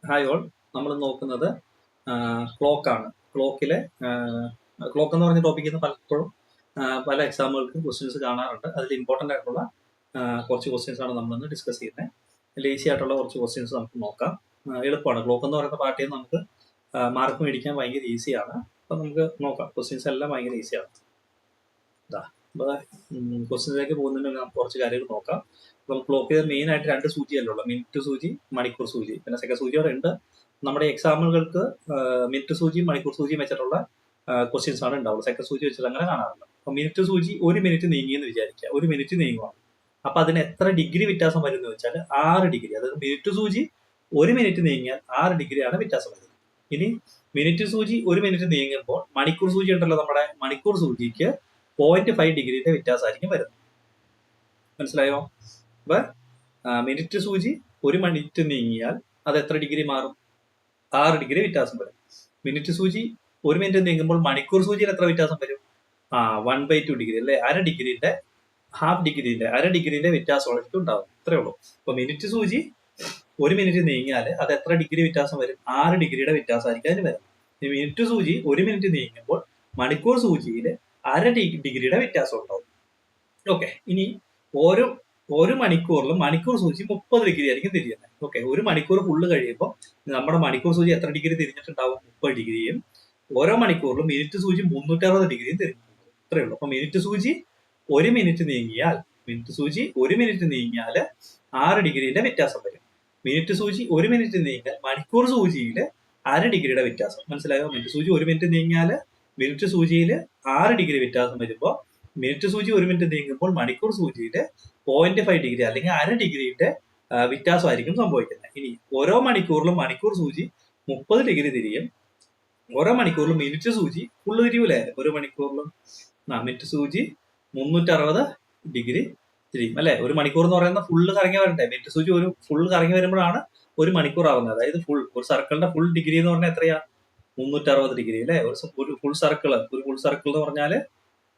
Hi all, നമ്മൾ നോക്കുന്നത് ക്ലോക്കാണ്. ക്ലോക്കിലെ clock എന്ന് പറഞ്ഞ ടോപ്പിക്കിൽ നിന്ന് പലപ്പോഴും പല എക്സാമുകൾക്ക് ക്വസ്റ്റ്യൻസ് കാണാറുണ്ട്. അതിൽ ഇമ്പോർട്ടൻ്റ് ആയിട്ടുള്ള കുറച്ച് ക്വസ്റ്റ്യൻസ് ആണ് നമ്മളിന്ന് ഡിസ്കസ് ചെയ്യുന്നത്. അതിൽ ഈസി ആയിട്ടുള്ള കുറച്ച് ക്വസ്റ്റ്യൻസ് നമുക്ക് നോക്കാം. എളുപ്പമാണ്. ക്ലോക്ക് എന്ന് പറയുന്ന പാർട്ടിയിൽ നമുക്ക് മാർക്ക് മേടിക്കാൻ ഭയങ്കര ഈസിയാണ്. അപ്പം നമുക്ക് നോക്കാം. ക്വസ്റ്റ്യൻസ് എല്ലാം ഭയങ്കര ഈസിയാണ്. അപ്പോൾ ക്വസ്റ്റ്യൻസിലേക്ക് പോകുന്നതിന് നമുക്ക് കുറച്ച് കാര്യങ്ങൾ നോക്കാം. അപ്പം ക്ലോക്കിൽ മെയിൻ ആയിട്ട് രണ്ട് സൂചിയല്ലേ ഉള്ളൂ, മിനിറ്റ് സൂചി, മണിക്കൂർ സൂചി. പിന്നെ സെക്കൻഡ് സൂചി അവിടെ ഉണ്ട്. നമ്മുടെ എക്സാമുകൾക്ക് മിനിറ്റ് സൂചിയും മണിക്കൂർ സൂചിയും വെച്ചിട്ടുള്ള ക്വസ്റ്റ്യൻസ് ആണ് ഉണ്ടാവുള്ളൂ. സെക്കൻഡ് സൂചി വെച്ചിട്ട് അങ്ങനെ കാണാറുണ്ട്. അപ്പം മിനിറ്റ് സൂചി 1 മിനിറ്റ് നീങ്ങിയെന്ന് വിചാരിക്കുക. 1 മിനിറ്റ് നീങ്ങുവാണ്. അപ്പം അതിന് എത്ര ഡിഗ്രി വ്യത്യാസം വരും എന്ന് വെച്ചാൽ 6 ഡിഗ്രി. അതായത് മിനിറ്റ് സൂചി 1 മിനിറ്റ് നീങ്ങിയാൽ 6 ഡിഗ്രിയാണ് വ്യത്യാസം വരുന്നത്. ഇനി മിനിറ്റ് സൂചി 1 മിനിറ്റ് നീങ്ങുമ്പോൾ മണിക്കൂർ സൂചി ഉണ്ടല്ലോ, നമ്മുടെ മണിക്കൂർ സൂചിക്ക് 0.5 ഡിഗ്രിയുടെ വ്യത്യാസമായിരിക്കും വരുന്നത്. മനസ്സിലായോ? അപ്പൊ മിനിറ്റ് സൂചി 1 മിനിറ്റ് നീങ്ങിയാൽ അത് എത്ര ഡിഗ്രി മാറും? 6 ഡിഗ്രി വ്യത്യാസം വരും. മിനിറ്റ് സൂചി 1 മിനിറ്റ് നീങ്ങുമ്പോൾ മണിക്കൂർ സൂചിയിൽ എത്ര വ്യത്യാസം വരും? 1/2 ഡിഗ്രി അല്ലെ, അര ഡിഗ്രിന്റെ വ്യത്യാസമായിരിക്കും ഉണ്ടാവും. ഇത്രേ ഉള്ളൂ. അപ്പൊ മിനിറ്റ് സൂചി 1 മിനിറ്റ് നീങ്ങിയാൽ അത് എത്ര ഡിഗ്രി വ്യത്യാസം വരും? 6 ഡിഗ്രിയുടെ വ്യത്യാസമായിരിക്കും അതിന് വരുന്നത്. മിനിറ്റ് സൂചി 1 മിനിറ്റ് നീങ്ങുമ്പോൾ മണിക്കൂർ സൂചിയിൽ അര ഡിഗ്രിയുടെ വ്യത്യാസം ഉണ്ടാവും. ഓക്കെ. ഇനി ഓരോ മണിക്കൂറിലും മണിക്കൂർ സൂചി 30 ഡിഗ്രി ആയിരിക്കും തിരിയുന്നത്. ഓക്കെ. ഒരു മണിക്കൂർ ഫുള്ള് കഴിയുമ്പോൾ നമ്മുടെ മണിക്കൂർ സൂചി എത്ര ഡിഗ്രി തിരിഞ്ഞിട്ടുണ്ടാവും? 30 ഡിഗ്രിയും. ഓരോ മണിക്കൂറിലും മിനിറ്റ് സൂചി 360 ഡിഗ്രിയും തിരിഞ്ഞിട്ടുണ്ടാവും. ഇത്രയേ ഉള്ളൂ. അപ്പൊ മിനിറ്റ് സൂചി 1 മിനിറ്റ് നീങ്ങിയാൽ 6 ഡിഗ്രിയുടെ വ്യത്യാസം വരും. മിനിറ്റ് സൂചി 1 മിനിറ്റ് നീങ്ങിയാൽ മണിക്കൂർ സൂചിയിൽ അര ഡിഗ്രിയുടെ വ്യത്യാസം. മനസ്സിലായോ? മിനിറ്റ് സൂചി 1 മിനിറ്റ് നീങ്ങിയാൽ മിനിറ്റ് സൂചിയിൽ 6 ഡിഗ്രി വ്യത്യാസം വരുമ്പോൾ മിനിറ്റ് സൂചി 1 മിനിറ്റ് നീങ്ങുമ്പോൾ മണിക്കൂർ സൂചിയിൽ 0.5 ഡിഗ്രി അല്ലെങ്കിൽ അര ഡിഗ്രിയുടെ വ്യത്യാസമായിരിക്കും സംഭവിക്കുന്നത്. ഇനി ഓരോ മണിക്കൂറിലും മണിക്കൂർ സൂചി 30 ഡിഗ്രി തിരിയും. ഓരോ മണിക്കൂറിലും മിനിറ്റ് സൂചി ഫുള്ള് തിരിയൂലേ? ഒരു മണിക്കൂറിലും മിനിറ്റ് സൂചി 360 ഡിഗ്രി തിരിയും അല്ലെ? ഒരു മണിക്കൂർ എന്ന് പറയുന്നത് ഫുള്ള് കറങ്ങി വരണ്ടേ? മിനിറ്റ് സൂചി ഒരു ഫുള്ള് കറങ്ങി വരുമ്പോഴാണ് ഒരു മണിക്കൂർ ആവുന്നത്. അതായത് ഒരു സർക്കിളിന്റെ ഫുൾ ഡിഗ്രി എന്ന് പറഞ്ഞാൽ എത്രയാ? 360 ഡിഗ്രി അല്ലെ? ഒരു ഫുൾ സർക്കിൾ എന്ന് പറഞ്ഞാല്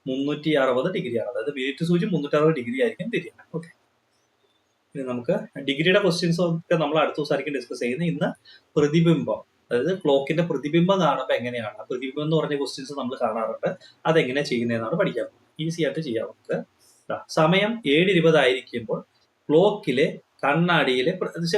360 ഡിഗ്രിയാണ്. അതായത് മിനിറ്റ് സൂചി 360 ഡിഗ്രി ആയിരിക്കും തിരിയുന്നത്. ഓക്കെ. ഇനി നമുക്ക് ഡിഗ്രിയുടെ ക്വസ്റ്റ്യൻസ് ഒക്കെ നമ്മൾ അടുത്ത ദിവസമായിരിക്കും ഡിസ്കസ് ചെയ്യുന്നത്. ഇന്ന് പ്രതിബിംബം, അതായത് ക്ലോക്കിന്റെ പ്രതിബിംബം കാണുമ്പോൾ എങ്ങനെയാണ്, പ്രതിബിംബം എന്ന് പറഞ്ഞ ക്വസ്റ്റ്യൻസ് നമ്മൾ കാണാറുണ്ട്. അതെങ്ങനെ ചെയ്യുന്നതെന്നാണ് പഠിക്കാൻ പോകുന്നത്. ഈസി ആയിട്ട് ചെയ്യാം നമുക്ക്. സമയം 7:20 ആയിരിക്കുമ്പോൾ ക്ലോക്കിലെ കണ്ണാടിയിലെ,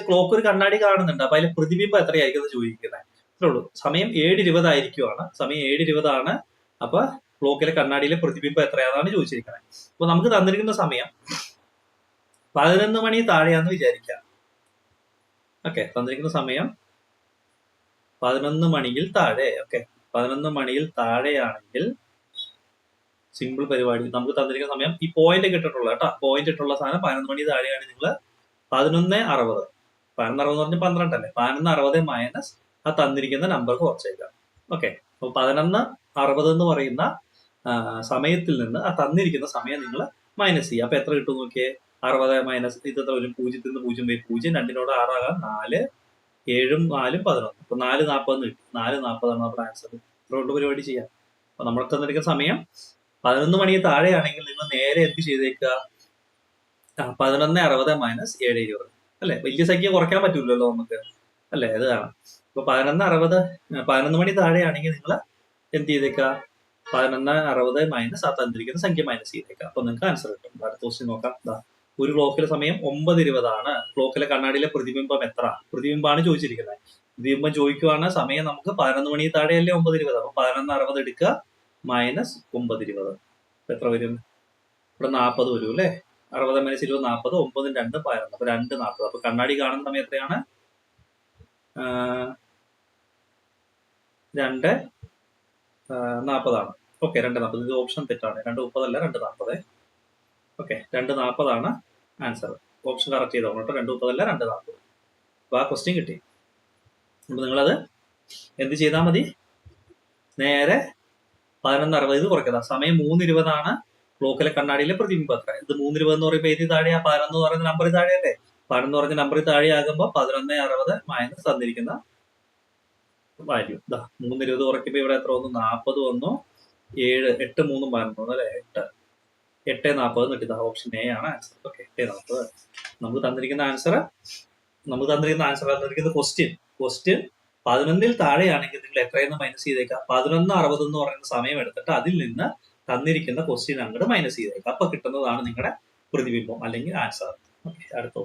ക്ലോക്ക് ഒരു കണ്ണാടി കാണുന്നുണ്ട്, അപ്പൊ അതിലെ പ്രതിബിംബം എത്രയായിരിക്കും എന്ന് ചോദിക്കുന്നത്. അത്രേ ഉള്ളൂ. സമയം 7:20 ആയിരിക്കുവാണ്. സമയം 7:20 ആണ്. അപ്പൊ ക്ലോക്കിലെ കണ്ണാടിയിലെ പ്രതിബിംബം എത്രയാണെന്നാണ് ചോദിച്ചിരിക്കുന്നത്. അപ്പൊ നമുക്ക് തന്നിരിക്കുന്ന സമയം 11 മണി താഴെയാന്ന് വിചാരിക്കാം. ഓക്കെ. തന്നിരിക്കുന്ന സമയം 11 മണിയിൽ താഴെ. ഓക്കെ. 11 മണിയിൽ താഴെയാണെങ്കിൽ സിമ്പിൾ പരിപാടി. നമുക്ക് തന്നിരിക്കുന്ന സമയം ഈ പോയിന്റ് ഇട്ടിട്ടുള്ള കേട്ടോ, പോയിന്റ് ഇട്ടുള്ള സാധനം 11 മണി താഴെയാണ്. നിങ്ങൾ 11:60 എന്ന് പറഞ്ഞാൽ 12 അല്ലേ? 11:60 മൈനസ് ആ തന്നിരിക്കുന്ന നമ്പർ കുറച്ചേക്കാം. ഓക്കെ. അപ്പൊ 11:60 എന്ന് പറയുന്ന സമയത്തിൽ നിന്ന് ആ തന്നിരിക്കുന്ന സമയം നിങ്ങൾ മൈനസ് ചെയ്യുക. അപ്പൊ എത്ര കിട്ടും നോക്കിയേ? 60 മൈനസ് ഇത് വരും 0 നിന്ന് 0 പോയി 0, 2 6 4, 7 4 11. അപ്പൊ 4:40 കിട്ടും. 4:40 ആണ് നമ്മുടെ ആൻസർ. ഇത്രയുള്ള പരിപാടി ചെയ്യാം. അപ്പൊ നമ്മൾ തന്നിരിക്കുന്ന സമയം 11 മണി താഴെയാണെങ്കിൽ നിങ്ങൾ നേരെ എന്ത് ചെയ്തേക്കുക? 11:60 മൈനസ് 7:20 അല്ലെ? വലിയ സംഖ്യ കുറയ്ക്കാൻ പറ്റൂലല്ലോ നമുക്ക് അല്ലെ? അത് കാണാം. അപ്പൊ 11 മണി താഴെയാണെങ്കിൽ നിങ്ങൾ എന്ത് ചെയ്തേക്കുക? 11:60 മൈനസ് ആ തന്നിരിക്കുന്ന സംഖ്യ മൈനസ് ചെയ്തേക്കാം. അപ്പൊ നിങ്ങൾക്ക് ആൻസർ കിട്ടും. അടുത്ത ക്വസ്റ്റ്യൻ നോക്കാം. ഒരു ക്ലോക്കിലെ സമയം 9:20 ആണ്. ക്ലോക്കിലെ കണ്ണാടിയിലെ പ്രതിബിംബം എത്ര? പ്രതിബിംബമാണ് ചോദിച്ചിരിക്കുന്നത്. പ്രതിബിംബം ചോദിക്കുവാണ്. സമയം നമുക്ക് 11 മണി താഴെയല്ലേ 9:20. അപ്പൊ 11:60 എടുക്കുക മൈനസ് 9:20. എത്ര വരും? ഇവിടെ 40 വരും അല്ലെ? 60 മൈനസ് 20 40. 9 2 11. അപ്പൊ 2:40. അപ്പൊ കണ്ണാടി കാണുന്ന സമയം എത്രയാണ്? 2:40 ആണ്. ഓക്കെ. 2:40. ഇത് ഓപ്ഷൻ തെറ്റാണ്. 2:30 അല്ല, 2:40. ഓക്കെ. 2:40 ആണ് ആൻസർ. ഓപ്ഷൻ കറക്റ്റ് ചെയ്തോ കേട്ടോ. 2:30 അല്ല, 2:40. അപ്പൊ ആ ക്വസ്റ്റ്യൻ കിട്ടി. അപ്പൊ നിങ്ങളത് എന്ത് ചെയ്താൽ മതി? നേരെ 11:60 ഇത് കുറയ്ക്കുക. സമയം 3:20 ആണ്. ക്ലോക്കിലെ കണ്ണാടിയിലെ പ്രതിബിംബം എത്ര? ഇത് 3:20 എന്ന് പറയുമ്പോൾ ഏത് താഴെയാ? 11 എന്ന് പറയുന്ന നമ്പർ താഴെയല്ലേ? 11 എന്ന് പറഞ്ഞ നമ്പർ താഴെയാകുമ്പോൾ 11:60 മൈനസ് തന്നിരിക്കുന്ന വാല്യൂ. 3:20 കുറയ്ക്കുമ്പോൾ ഇവിടെ എത്ര വന്നു? 40 വന്നു. 7 8 3 11 അല്ലെ? 8:40 കിട്ടി. ഓപ്ഷൻ എ ആണ് ആൻസർ. ഓക്കെ. 8:40. നമുക്ക് തന്നിരിക്കുന്ന ക്വസ്റ്റ്യൻ ക്വസ്റ്റ്യൻ 11 താഴെയാണെങ്കിൽ നിങ്ങൾ എത്രയെന്ന് മൈനസ് ചെയ്തേക്കാം? 11:60 എന്ന് പറയുന്ന സമയം എടുത്തിട്ട് അതിൽ നിന്ന് തന്നിരിക്കുന്ന ക്വസ്റ്റ്യൻ അങ്ങോട്ട് മൈനസ് ചെയ്തേക്കാം. അപ്പൊ കിട്ടുന്നതാണ് നിങ്ങളുടെ പ്രതിബിംബം അല്ലെങ്കിൽ ആൻസർ. അടുത്ത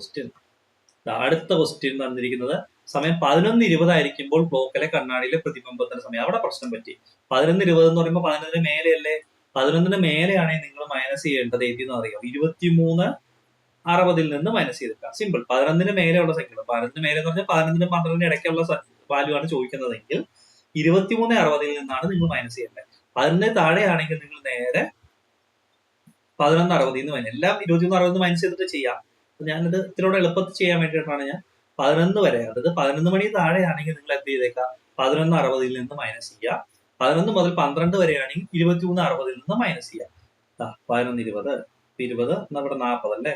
ക്വസ്റ്റ്യൻ തന്നിരിക്കുന്നത് സമയം 11:20 ആയിരിക്കുമ്പോൾ ക്ലോക്കിലെ കണ്ണാടിയിലെ പ്രതിബിംബത്തിന്റെ സമയം. അവിടെ പ്രശ്നം പറ്റി. 11:20 എന്ന് പറയുമ്പോൾ 11ന് മേലെയല്ലേ? 11ന് മേലെയാണെങ്കിൽ നിങ്ങൾ മൈനസ് ചെയ്യേണ്ടത് ഏതെന്ന് അറിയാം? 23:60 നിന്ന് മൈനസ് ചെയ്തെടുക്കാം. സിമ്പിൾ. 11ന് മേലെയുള്ള സംഖ്യകൾ, 11ന് മേലെ എന്ന് പറഞ്ഞാൽ 11നും 12നും ഇടയ്ക്കുള്ള വാല്യൂ ആണ് ചോദിക്കുന്നതെങ്കിൽ 23:60 നിന്നാണ് നിങ്ങൾ മൈനസ് ചെയ്യേണ്ടത്. 11 താഴെയാണെങ്കിൽ നിങ്ങൾ നേരെ 11:60 എല്ലാം 23:60 മൈനസ് ചെയ്തിട്ട് ചെയ്യാം. ഞാനിത് ഇത്തിരി എളുപ്പത്തിൽ ചെയ്യാൻ വേണ്ടിയിട്ടാണ് ഞാൻ 11 വരെ, അതായത് 11 മണി താഴെയാണെങ്കിൽ നിങ്ങൾ എന്ത് ചെയ്തേക്കാം? 11:60 നിന്ന് മൈനസ് ചെയ്യുക. 11 മുതൽ 12 വരെയാണെങ്കിൽ 23:60 നിന്ന് മൈനസ് ചെയ്യുക. 11:20 20 നമ്മുടെ 40 അല്ലേ?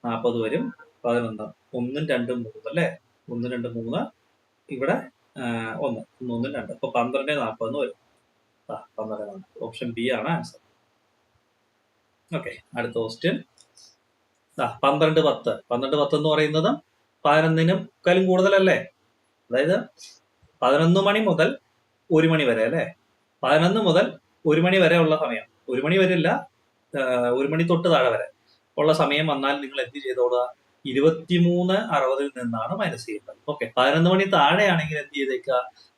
40 വരും. 11 1 2 3 അല്ലേ? 1 2 3 ഇവിടെ 1 1 2 അപ്പൊ 12:40 വരും. 12:40. ഓപ്ഷൻ ബി ആണ് ആൻസർ. ഓക്കെ, അടുത്ത ക്വസ്റ്റ്യൻ 12:10. 12:10 എന്ന് പറയുന്നത് 11-നും കൂടുതലല്ലേ? അതായത് 11 മണി മുതൽ 1 മണി വരെ അല്ലേ? 11 മുതൽ 1 മണി വരെ ഉള്ള സമയം, 1 മണി വരെയല്ല, 1 മണി തൊട്ട് താഴെ വരെ ഉള്ള സമയം വന്നാൽ നിങ്ങൾ എന്ത് ചെയ്തോളുക? 23:60 നിന്നാണ് മൈനസ് ചെയ്യുന്നത്. ഓക്കെ, 11 മണി താഴെയാണെങ്കിൽ എന്ത് ചെയ്തേക്കുക?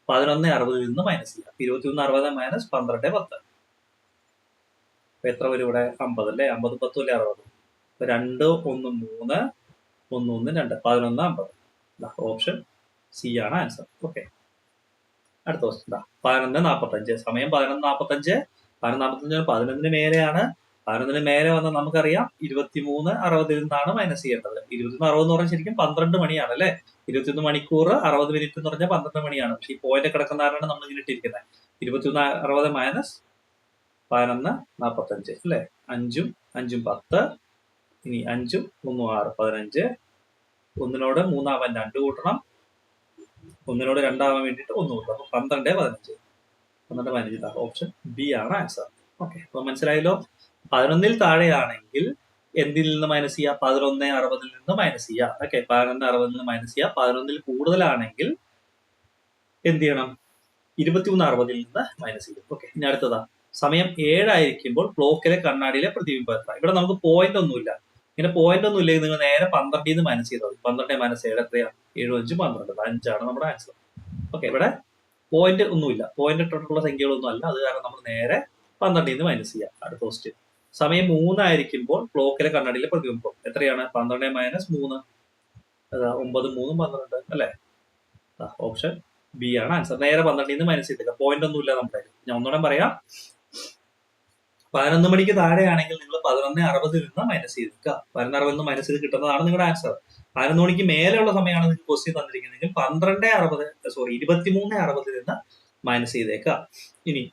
11:60 നിന്ന് മൈനസ് ചെയ്യുക. 23:60 മൈനസ് 12:10 എത്ര വരും ഇവിടെ? 50 അല്ലേ? 50 10 അല്ലേ? 60. 2 1 3 1 1 2 11:50. ഓപ്ഷൻ സി ആണ് ആൻസർ. ഓക്കെ, അടുത്ത ക്വസ്റ്റ്യൻ 11:45. സമയം 11:45. 11:45 11ന് മേലെയാണ്. 11ന് മേലെ വന്നാൽ നമുക്കറിയാം 23:60 നിന്നാണ് മൈനസ് ചെയ്യേണ്ടത്. 23:60 എന്ന് പറഞ്ഞാൽ ശരിക്കും 12 മണിയാണ് അല്ലെ? 21 മണിക്കൂർ 60 മിനിറ്റ് എന്ന് പറഞ്ഞാൽ 12 മണിയാണ്. പക്ഷെ ഈ പോയിന്റ് കിടക്കുന്ന കാരണമാണ് നമ്മൾ ഇങ്ങനെ ഇട്ടിരിക്കുന്നത്. 23:60 മൈനസ് 11:45 അല്ലെ? 5 5 10. ഇനി 5 1 6 15. 1-നോട് 3 ആവാൻ 2 കൂട്ടണം. 1-നോട് 2 ആവാൻ വേണ്ടിയിട്ട് 1 കൂട്ടണം. അപ്പൊ 12 15. 12 15. ഓപ്ഷൻ ബി ആണ് ആൻസർ. ഓക്കെ, അപ്പൊ മനസ്സിലായല്ലോ. 11-ൽ താഴെയാണെങ്കിൽ എന്തിൽ നിന്ന് മൈനസ് ചെയ്യുക? 11:60 നിന്ന് മൈനസ് ചെയ്യുക. ഓക്കെ, 11:60 നിന്ന് മൈനസ് ചെയ്യുക. 11-ൽ കൂടുതലാണെങ്കിൽ എന്ത് ചെയ്യണം? 23:60 നിന്ന് മൈനസ് ചെയ്യും. ഓക്കെ, ഇനി അടുത്തതാ സമയം 7 ആയിരിക്കുമ്പോൾ ക്ലോക്കിലെ കണ്ണാടിയിലെ പ്രതിബിംബം എത്ര? ഇവിടെ നമുക്ക് പോയിന്റ് ഒന്നുമില്ല. ഇങ്ങനെ പോയിന്റ് ഒന്നും ഇല്ലെങ്കിൽ നിങ്ങൾ നേരെ 12 നിന്ന് മൈനസ് ചെയ്താൽ മതി. 12 മൈനസ് 7 എത്രയാണ്? 7 5 12. 5 നമ്മുടെ ആൻസർ. ഓക്കെ, ഇവിടെ പോയിന്റ് ഒന്നുമില്ല, പോയിന്റ് ഇട്ടിട്ടുള്ള സംഖ്യകളൊന്നും അല്ല. അത് കാരണം നമ്മൾ നേരെ 12 നിന്ന് മൈനസ് ചെയ്യാം. അടുത്ത ക്വസ്റ്റ്യൻ സമയം 3 ആയിരിക്കുമ്പോൾ ക്ലോക്കിലെ കണ്ണാടിയിലെ പ്രതിബിംബം എത്രയാണ്? 12 മൈനസ് 3 9 3 12 അല്ലെ? ഓപ്ഷൻ ബി ആണ് ആൻസർ. നേരെ 12 നിന്ന് മൈനസ് ചെയ്തേക്കാം. പോയിന്റ് ഒന്നുമില്ല നമ്മുടെ. ഞാൻ ഒന്നുകൂടെ പറയാം. 11 മണിക്ക് താഴെയാണെങ്കിൽ നിങ്ങൾ 11:60 നിന്ന് മൈനസ് ചെയ്തേക്കുക. 11:60 നിന്ന് മൈനസ് ചെയ്ത് കിട്ടുന്നതാണ് നിങ്ങളുടെ ആൻസർ. 11 മണിക്ക് മേലെയുള്ള സമയമാണ് നിങ്ങൾക്ക് ക്വസ്റ്റ്യൻ തന്നിരിക്കുന്നതെങ്കിൽ 23:60 നിന്ന് മൈനസ് ചെയ്തേക്കുക. ഇനി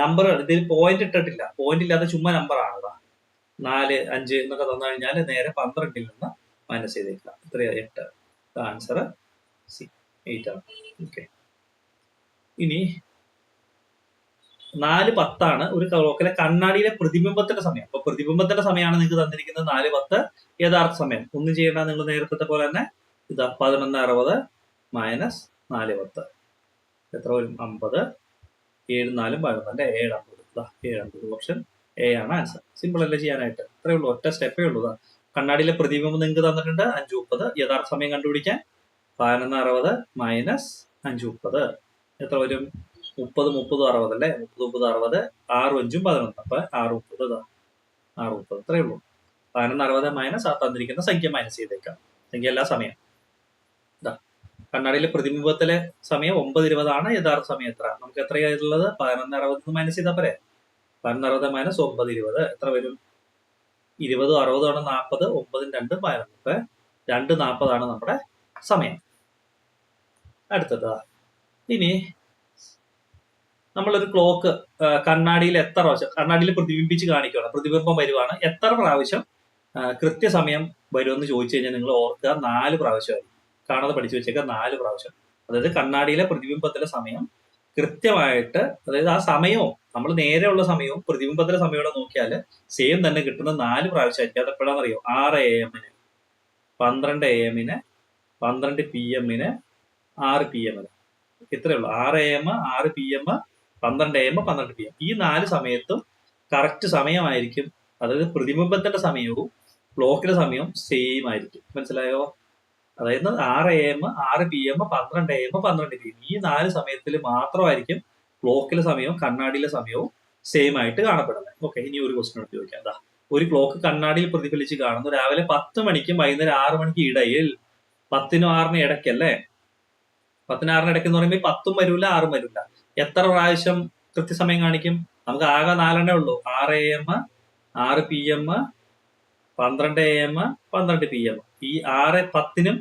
നമ്പർ ഇതിൽ പോയിന്റ് ഇട്ടിട്ടില്ല, പോയിന്റ് ഇല്ലാതെ ചുമ്മാ നമ്പർ ആണ്. 4 5 എന്നൊക്കെ തന്നു കഴിഞ്ഞാൽ നേരെ 12 നിന്ന് മൈനസ് ചെയ്തേക്കുക. എത്രയാ? 8. ആൻസർ സി 8 ആണ്. ഓക്കെ, ഇനി 4:10 ഒരു ക്ലോക്കിലെ കണ്ണാടിയിലെ പ്രതിബിംബത്തിന്റെ സമയം. അപ്പൊ പ്രതിബിംബത്തിന്റെ സമയമാണ് നിങ്ങൾക്ക് തന്നിരിക്കുന്നത് 4:10. യഥാർത്ഥ സമയം ഒന്നും ചെയ്യേണ്ട, നിങ്ങൾ നേരത്തെ പോലെ തന്നെ 11:60 മൈനസ് 4:10 എത്ര വരും? 50. 7 4 11 7:50. 7:50. ഓപ്ഷൻ എ ആണ് ആൻസർ. സിമ്പിൾ അല്ലേ ചെയ്യാനായിട്ട്? ഇത്രയേ ഉള്ളൂ, ഒറ്റ സ്റ്റെപ്പേ ഉള്ളൂ. കണ്ണാടിയിലെ പ്രതിബിംബം നിങ്ങൾക്ക് തന്നിട്ടുണ്ട് 5:30. യഥാർത്ഥ സമയം കണ്ടുപിടിക്കാൻ 11:60 മൈനസ് 5:30 എത്ര വരും? 30 30 60 അല്ലേ? 30 30 60 6 5 11. അപ്പൊ 6:30. 6:30 ഇത്രയേ ഉള്ളൂ. 11:60 മൈനസ് ആ തന്നിരിക്കുന്ന സംഖ്യ മൈനസ് ചെയ്തേക്കാം. സംഖ്യ എല്ലാ സമയം. കണ്ണാടിയിലെ പ്രതിബിംബത്തിലെ സമയം 9:20 ആണ്. യഥാർത്ഥ സമയം എത്ര? നമുക്ക് എത്രയായിട്ടുള്ളത്? 11:60 മൈനസ് ചെയ്താൽ പോരെ? 11:60 മൈനസ് 9:20 എത്ര വരും? 20 60 ആണ് 40. 9 2 11. അപ്പൊ 2:40 ആണ് നമ്മുടെ സമയം. അടുത്തത് ഇനി നമ്മളൊരു ക്ലോക്ക് കണ്ണാടിയിൽ എത്ര പ്രാവശ്യം കണ്ണാടിയിൽ പ്രതിബിംബിച്ച് കാണിക്കുകയാണ്, പ്രതിബിംബം വരുവാണ്, എത്ര പ്രാവശ്യം കൃത്യസമയം വരുമെന്ന് ചോദിച്ചു കഴിഞ്ഞാൽ നിങ്ങൾ ഓർക്കുക 4 പ്രാവശ്യമായി. കാണാതെ പഠിച്ചു വെച്ചേക്കുക 4 പ്രാവശ്യം. അതായത് കണ്ണാടിയിലെ പ്രതിബിംബത്തിലെ സമയം കൃത്യമായിട്ട്, അതായത് ആ സമയവും നമ്മൾ നേരെയുള്ള സമയവും പ്രതിബിംബത്തിലെ സമയവും നോക്കിയാൽ സെയിം തന്നെ കിട്ടുന്ന 4 പ്രാവശ്യമായിരിക്കും. അത് എപ്പോഴാണെന്നറിയോ? 6 AM, 12 AM, 12 PM, 6 PM വരെ. ഇത്രയേ ഉള്ളൂ. 6 AM 6 PM 12 AM 12 PM ഈ 4 സമയത്തും കറക്റ്റ് സമയമായിരിക്കും. അതായത് പ്രതിബിംബത്തിന്റെ സമയവും ക്ലോക്കിലെ സമയവും സെയിം ആയിരിക്കും. മനസ്സിലായോ? അതായത് 6 AM 6 PM 12 AM 12 PM ഈ 4 സമയത്തിൽ മാത്രമായിരിക്കും ക്ലോക്കിലെ സമയവും കണ്ണാടിയിലെ സമയവും സെയിം ആയിട്ട് കാണപ്പെടുന്നത്. ഓക്കെ, ഇനി ഒരു ക്വസ്റ്റ്യൻ എടുത്ത് ചോദിക്കാം. എന്താ, ഒരു ക്ലോക്ക് കണ്ണാടിയിൽ പ്രതിഫലിച്ച് കാണുന്നു രാവിലെ 10 മണിക്കും വൈകുന്നേരം 6 മണിക്ക് ഇടയിൽ. 10നും 6നും ഇടയ്ക്കല്ലേ? 10നും 6നും ഇടയ്ക്ക് എന്ന് പറയുമ്പോൾ 10ഉം വരൂല 6ഉം വരൂല. എത്ര പ്രാവശ്യം കൃത്യസമയം കാണിക്കും? നമുക്ക് ആകെ 4 ഉള്ളൂ. 6 AM 6 PM 12 AM 12 PM ഈ 6 10നും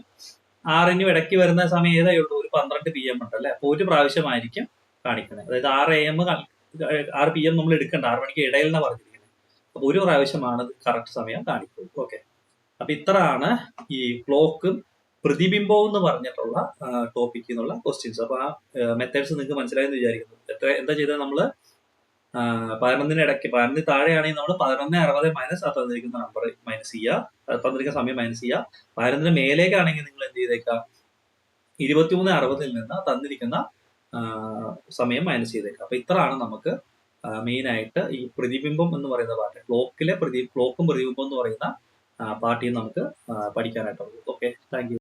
6നും ഇടയ്ക്ക് വരുന്ന സമയം ഏതേ ഉള്ളൂ? ഒരു 12 PM ഉണ്ട് അല്ലെ? അപ്പൊ ഒരു പ്രാവശ്യമായിരിക്കും കാണിക്കുന്നത്. അതായത് 6 AM 6 PM നമ്മൾ എടുക്കണ്ട, 6 മണിക്ക് ഇടയിൽ എന്നാ പറഞ്ഞിരിക്കുന്നത്. അപ്പൊ ഒരു പ്രാവശ്യമാണ് കറക്റ്റ് സമയം കാണിക്കുന്നത്. ഓക്കെ, അപ്പൊ ഇത്രയാണ് ഈ ക്ലോക്കും പ്രതിബിംബവും എന്ന് പറഞ്ഞിട്ടുള്ള ടോപ്പിക് എന്നുള്ള ക്വസ്റ്റ്യൻസ്. അപ്പൊ ആ മെത്തേഡ്സ് നിങ്ങൾക്ക് മനസ്സിലായെന്ന് വിചാരിക്കുന്നു. എന്താ ചെയ്തത്? നമ്മള് 11 ഇടയ്ക്ക് 11 താഴെയാണെങ്കിൽ നമ്മൾ 11:60 മൈനസ് ആ തന്നിരിക്കുന്ന നമ്പർ മൈനസ് ചെയ്യുക, തന്നിരിക്കുന്ന സമയം മൈനസ് ചെയ്യുക. 11 മേലേക്കാണെങ്കിൽ നിങ്ങൾ എന്ത് ചെയ്തേക്കാം? 23:60 നിന്ന് തന്നിരിക്കുന്ന സമയം മൈനസ് ചെയ്തേക്കാം. അപ്പൊ ഇത്രയാണ് നമുക്ക് മെയിൻ ആയിട്ട് ഈ പ്രതിബിംബം എന്ന് പറയുന്ന പാർട്ട്, ക്ലോക്കും പ്രതിബിംബം എന്ന് പറയുന്ന പാർട്ടിയും നമുക്ക് പഠിക്കാനായിട്ടുള്ളത്. Okay, thank you.